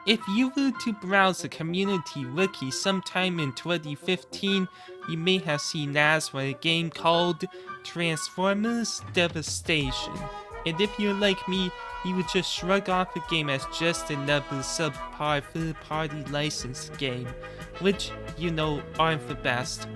If you were to browse the community wiki sometime in 2015, you may have seen ads for a game called Transformers Devastation. And if you're like me, you would just shrug off the game as just another subpar third-party licensed game, which, you know, aren't the best.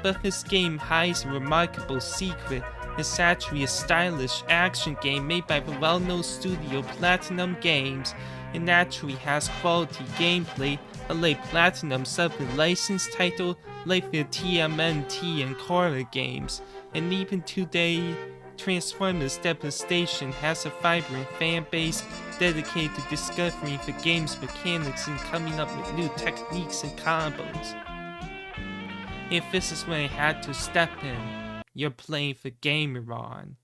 But this game hides a remarkable secret. It's actually a stylish action game made by the well-known studio Platinum Games. It naturally has quality gameplay, unlike Platinum's other licensed title like their TMNT and Korra games. And even today, Transformers Devastation has a vibrant fan base dedicated to discovering the game's mechanics and coming up with new techniques and combos. If this is when I had to step in, you're playing the game wrong.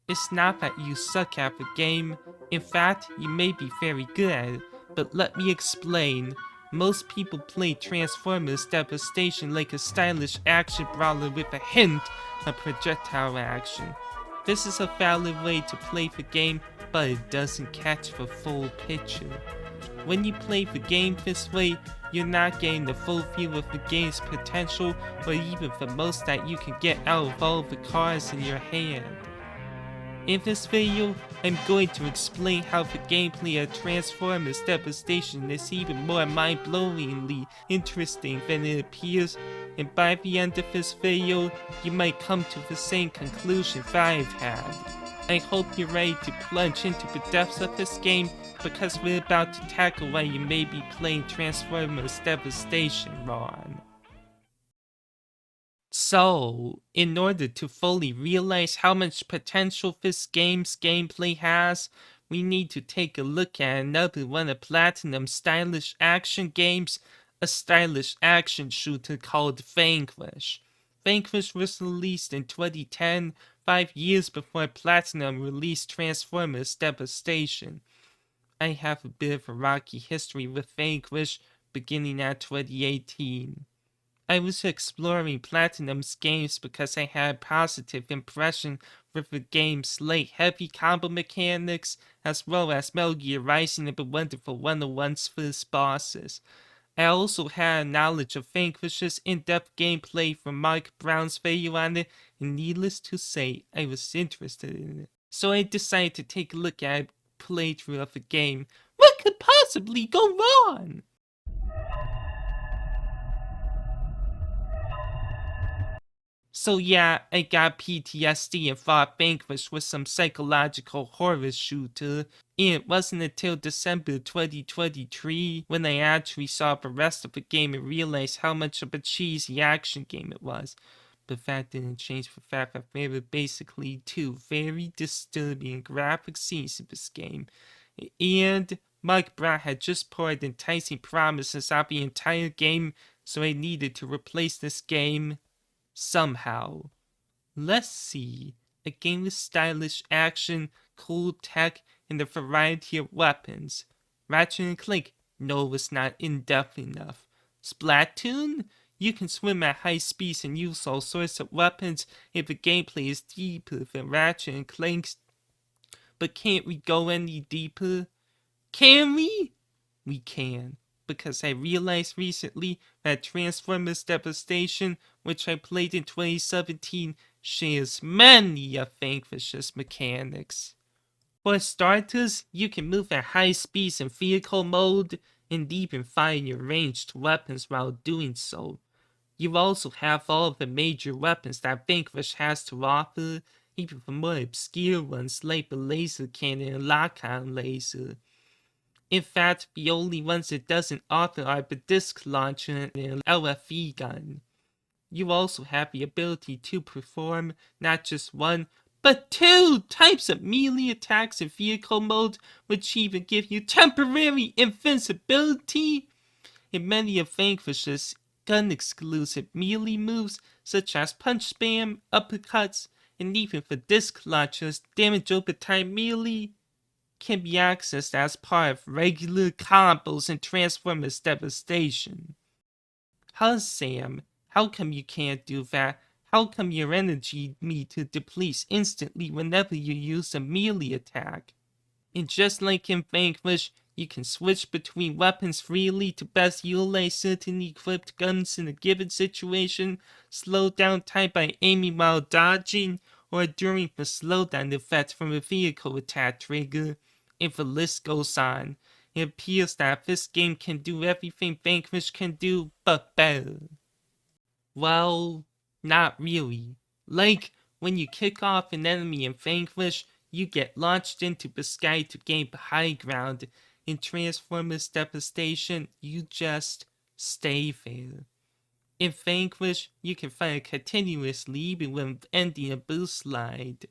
It's not that you suck at the game, in fact, you may be very good at it, but let me explain. Most people play Transformers Devastation like a stylish action brawler with a hint of projectile action. This is a valid way to play the game, but it doesn't catch the full picture. When you play the game this way, you're not getting the full view of the game's potential, or even the most that you can get out of all the cards in your hand. In this video, I'm going to explain how the gameplay of Transformers Devastation is even more mind-blowingly interesting than it appears, and by the end of this video, you might come to the same conclusion that I've had. I hope you're ready to plunge into the depths of this game, because we're about to tackle why you may be playing Transformers Devastation wrong. So, in order to fully realize how much potential this game's gameplay has, we need to take a look at another one of Platinum's stylish action games, a stylish action shooter called Vanquish. Vanquish was released in 2010, 5 years before Platinum released Transformers Devastation. I have a bit of a rocky history with Vanquish, beginning at 2018. I was exploring Platinum's games because I had a positive impression with the game's light heavy combo mechanics, as well as Metal Gear Rising and the wonderful 101's first bosses. I also had a knowledge of Vanquish's in-depth gameplay from Mark Brown's video on it, and needless to say, I was interested in it. So I decided to take a look at a playthrough of the game. What could possibly go wrong? So yeah, I got PTSD and thought Vanquish was some psychological horror shooter, and it wasn't until December 2023 when I actually saw the rest of the game and realized how much of a cheesy action game it was. But that didn't change the fact that there were basically two very disturbing graphic scenes in this game, and Mike Brown had just poured enticing promises out the entire game, so I needed to replace this game somehow. Let's see. A game with stylish action, cool tech, and a variety of weapons. Ratchet and Clank? No, it's not in-depth enough. Splatoon? You can swim at high speeds and use all sorts of weapons if the gameplay is deeper than Ratchet and Clank's. But can't we go any deeper? Can we? We can. Because I realized recently that Transformers Devastation, which I played in 2017, shares many of Vanquish's mechanics. For starters, you can move at high speeds in vehicle mode, and even fire your ranged weapons while doing so. You also have all of the major weapons that Vanquish has to offer, even the more obscure ones like the laser cannon and lock-on laser. In fact, the only ones it doesn't offer are the disc launcher and LFE gun. You also have the ability to perform not just one, but 2 types of melee attacks in vehicle mode, which even give you temporary invincibility. And many of Vanquish's gun-exclusive melee moves, such as punch spam, uppercuts, and even the disc launcher's damage over time melee, can be accessed as part of regular combos in Transformers Devastation. Huh, Sam? How come you can't do that? How come your energy meter depletes instantly whenever you use a melee attack? And just like in Vanquish, You can switch between weapons freely to best utilize certain equipped guns in a given situation, slow down time by aiming while dodging, or during the slowdown effect from a vehicle attack trigger. If the list goes on, it appears that this game can do everything Vanquish can do, but better. Well, not really. Like, when you kick off an enemy in Vanquish, you get launched into the sky to gain the high ground. In Transformers Devastation, you just stay there. In Vanquish, you can fire continuously even when ending a boost slide.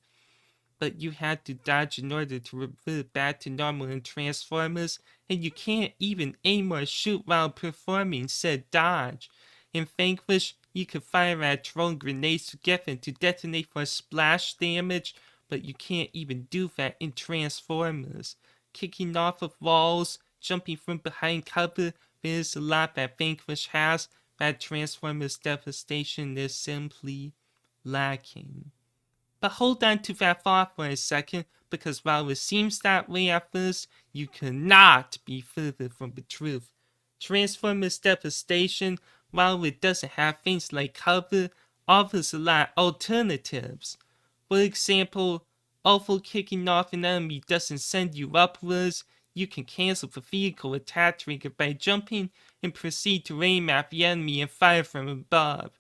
But you had to dodge in order to revert back to normal in Transformers, and you can't even aim or shoot while performing said dodge. In Vanquish, you could fire at drone grenades to get them to detonate for splash damage, but you can't even do that in Transformers. Kicking off of walls, jumping from behind cover, there's a lot that Vanquish has that Transformers Devastation is simply lacking. But hold on to that thought for a second, because while it seems that way at first, you cannot be further from the truth. Transformers Devastation, while it doesn't have things like cover, offers a lot of alternatives. For example, although kicking off an enemy doesn't send you upwards, you can cancel the vehicle attack trigger by jumping and proceed to aim at the enemy and fire from above.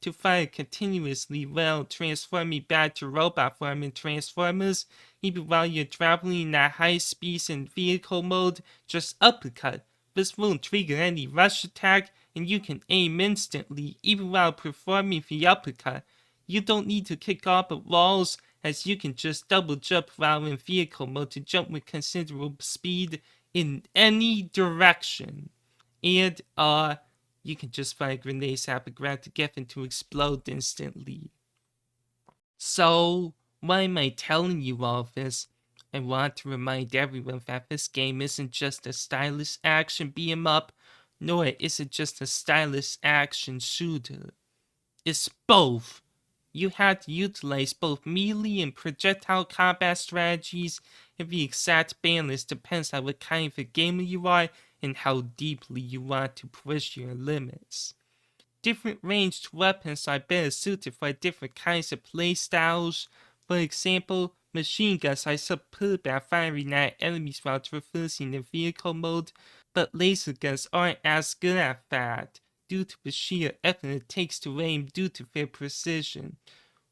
To fire continuously while transforming back to robot form in Transformers, even while you're traveling at high speeds in vehicle mode, just uppercut. This won't trigger any rush attack, and you can aim instantly even while performing the uppercut. You don't need to kick off at walls, as you can just double jump while in vehicle mode to jump with considerable speed in any direction. And, you can just fire grenades at the ground to get them to explode instantly. So, why am I telling you all this? I want to remind everyone that this game isn't just a stylish action beat-em-up, nor is it just a stylish action shooter. It's both. You have to utilize both melee and projectile combat strategies, and the exact balance depends on what kind of a gamer you are and how deeply you want to push your limits. Different ranged weapons are better suited for different kinds of playstyles. For example, machine guns are superb at firing at enemies while traversing in vehicle mode, but laser guns aren't as good at that, due to the sheer effort it takes to aim due to their precision.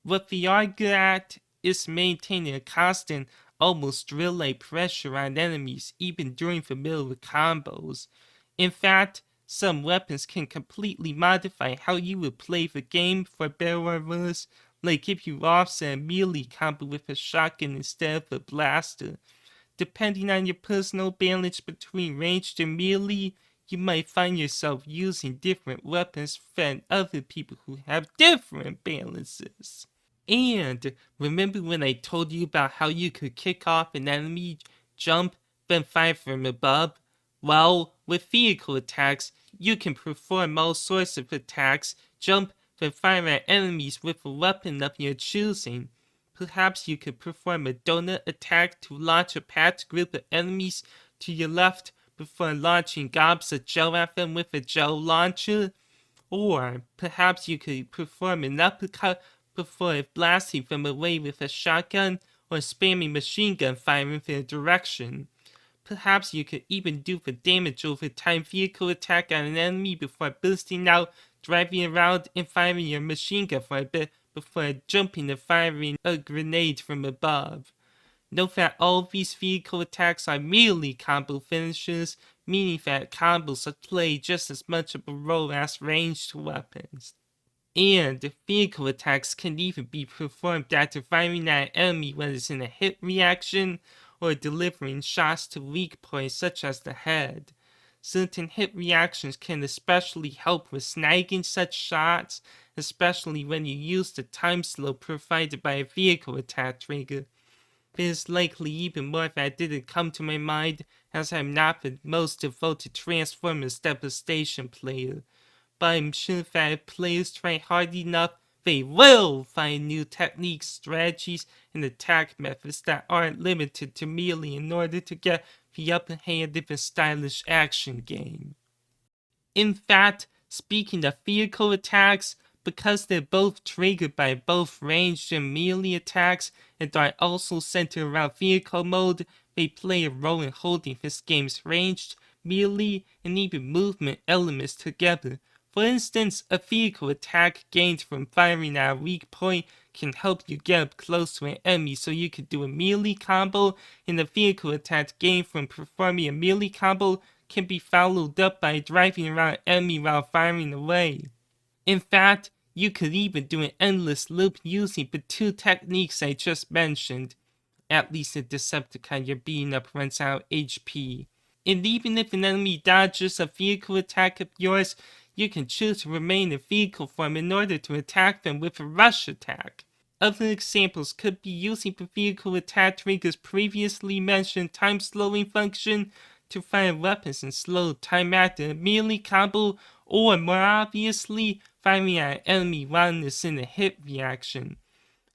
What they are good at is maintaining a constant, almost drill-like pressure on enemies even during the middle of combos. In fact, some weapons can completely modify how you would play the game for better or worse, like if you offset a melee combo with a shotgun instead of a blaster. Depending on your personal balance between ranged and melee, you might find yourself using different weapons than other people who have different balances. And remember when I told you about how you could kick off an enemy, jump, then fire from above? Well, with vehicle attacks, you can perform all sorts of attacks, jump, then fire at enemies with a weapon of your choosing. Perhaps you could perform a donut attack to launch a packed group of enemies to your left before launching gobs of gel at them with a gel launcher. Or perhaps you could perform an uppercut before blasting them away with a shotgun or spamming machine gun fire in their direction. Perhaps you could even do the damage over time vehicle attack on an enemy before bursting out, driving around, and firing your machine gun for a bit before jumping and firing a grenade from above. Note that all of these vehicle attacks are merely combo finishers, meaning that combos play just as much of a role as ranged weapons. And vehicle attacks can even be performed after firing at an enemy when it's in a hit reaction, or delivering shots to weak points such as the head. Certain hit reactions can especially help with snagging such shots, especially when you use the time slope provided by a vehicle attack trigger. There's likely even more that didn't come to my mind, as I'm not the most devoted Transformers Devastation player. But I'm sure that if players try hard enough, they will find new techniques, strategies, and attack methods that aren't limited to melee in order to get the upper hand of a stylish action game. In fact, speaking of vehicle attacks, because they're both triggered by both ranged and melee attacks and are also centered around vehicle mode, they play a role in holding this game's ranged, melee, and even movement elements together. For instance, a vehicle attack gained from firing at a weak point can help you get up close to an enemy so you can do a melee combo, and a vehicle attack gained from performing a melee combo can be followed up by driving around an enemy while firing away. In fact, you could even do an endless loop using the two techniques I just mentioned. At least the Decepticon you're beating up runs out of HP. And even if an enemy dodges a vehicle attack of yours, you can choose to remain in vehicle form in order to attack them with a rush attack. Other examples could be using the vehicle attack trigger's previously mentioned time slowing function to fire weapons and slow time after a melee combo, or more obviously, firing at an enemy while it's in a hit reaction.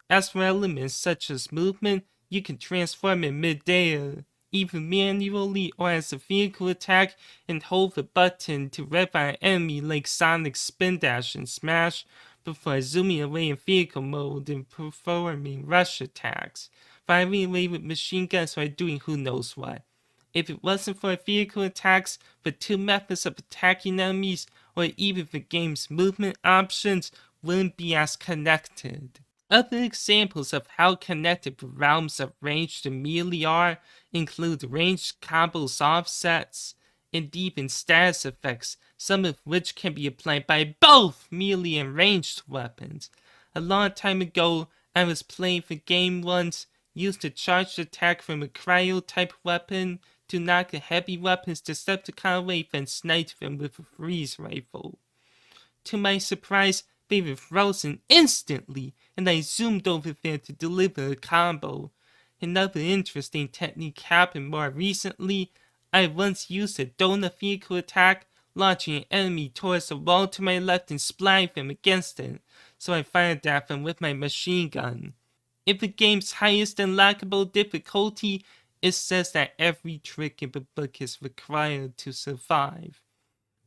As for elements such as movement, you can transform in mid-air, either manually or as a vehicle attack, and hold the button to rev at an enemy like Sonic's spin dash and smash, before zooming away in vehicle mode and performing rush attacks, firing away with machine guns or doing who knows what. If it wasn't for vehicle attacks, the two methods of attacking enemies, or even the game's movement options, wouldn't be as connected. Other examples of how connected the realms of ranged and melee are include ranged combos offsets, and even status effects, some of which can be applied by both melee and ranged weapons. A long time ago, I was playing the game once, used a charged attack from a cryo-type weapon to knock a heavy weapon's Decepticon away, then sniped them with a freeze rifle. To my surprise, they were frozen instantly, and I zoomed over there to deliver a combo. Another interesting technique happened more recently. I once used a donut vehicle attack, launching an enemy towards a wall to my left and splatting them against it, so I fired at them with my machine gun. In the game's highest unlockable difficulty, it says that every trick in the book is required to survive.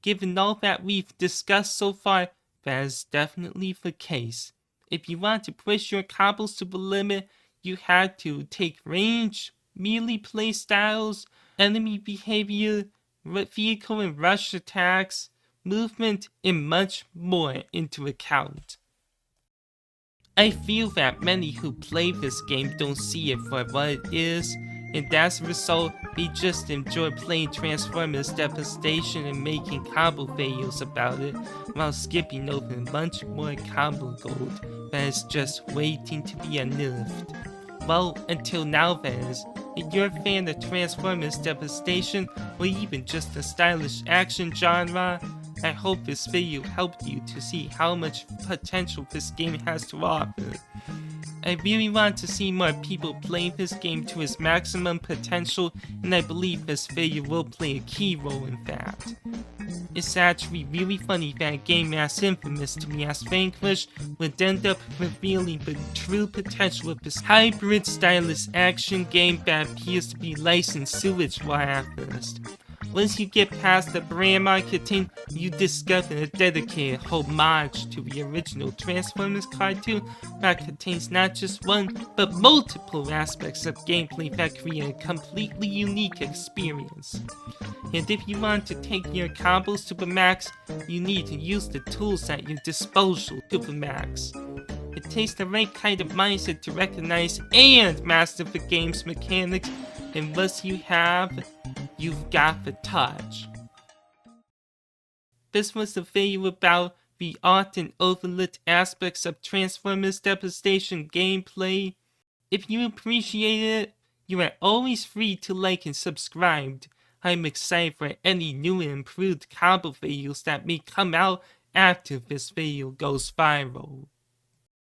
Given all that we've discussed so far, that is definitely the case. If you want to push your combos to the limit, you have to take range, melee playstyles, enemy behavior, vehicle and rush attacks, movement, and much more into account. I feel that many who play this game don't see it for what it is, and as a result, they just enjoy playing Transformers Devastation and making combo videos about it, while skipping over much more combo gold that is just waiting to be unearthed. Well, until now that is, if you're a fan of Transformers Devastation, or even just the stylish action genre, I hope this video helped you to see how much potential this game has to offer. I really want to see more people playing this game to its maximum potential, and I believe this video will play a key role in that. It's actually really funny that a game as infamous to me as Vanquish would end up revealing the true potential of this hybrid stylish action game that appears to be licensed sewage water at first. Once you get past the brand marketing, you discover a dedicated homage to the original Transformers cartoon that contains not just one, but multiple aspects of gameplay that create a completely unique experience. And if you want to take your combos to the max, you need to use the tools at your disposal to the max. It takes the right kind of mindset to recognize and master the game's mechanics, and once you have, you've got the touch. This was a video about the often overlooked aspects of Transformers Devastation gameplay. If you appreciated it, you are always free to like and subscribe. I'm excited for any new and improved combo videos that may come out after this video goes viral.